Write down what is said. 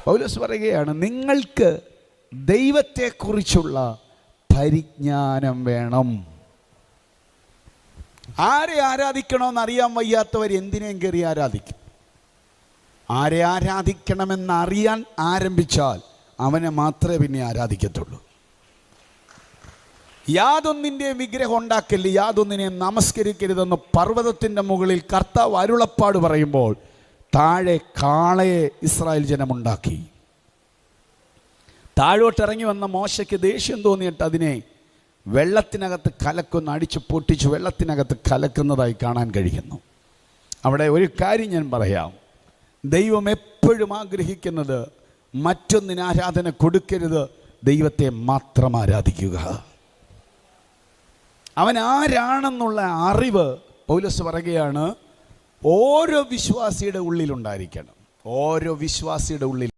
പൗലോസ് പറയുകയാണ്, നിങ്ങൾക്ക് ദൈവത്തെക്കുറിച്ചുള്ള പരിജ്ഞാനം വേണം. ആരെ ആരാധിക്കണമെന്ന് അറിയാൻ വയ്യാത്തവർ എന്തിനേയും കയറി ആരാധിക്കും. ആരെ ആരാധിക്കണമെന്നറിയാൻ ആരംഭിച്ചാൽ അവനെ മാത്രമേ പിന്നെ ആരാധിക്കത്തുള്ളൂ. യാതൊന്നിൻ്റെ വിഗ്രഹം ഉണ്ടാക്കരുത്, യാതൊന്നിനെ നമസ്കരിക്കരുതെന്ന് പർവ്വതത്തിൻ്റെ മുകളിൽ കർത്താവ് അരുളപ്പാട് പറയുമ്പോൾ താഴെ കാളയെ ഇസ്രായേൽ ജനമുണ്ടാക്കി. താഴോട്ടിറങ്ങി വന്ന മോശയ്ക്ക് ദേഷ്യം തോന്നിയിട്ട് അതിനെ വെള്ളത്തിനകത്ത് കലക്കൊന്ന് അടിച്ച് പൊട്ടിച്ച് വെള്ളത്തിനകത്ത് കലക്കുന്നതായി കാണാൻ കഴിയുന്നു. അവിടെ ഒരു കാര്യം ഞാൻ പറയാം, ദൈവം എപ്പോഴും ആഗ്രഹിക്കുന്നത് മറ്റൊന്നിന് ആരാധന കൊടുക്കരുത്, ദൈവത്തെ മാത്രം ആരാധിക്കുക. അവൻ ആരാണെന്നുള്ള അറിവ് പൗലോസ് പറയുകയാണ് ഓരോ വിശ്വാസിയുടെ ഉള്ളിലുണ്ടായിരിക്കണം. ഓരോ വിശ്വാസിയുടെ ഉള്ളിൽ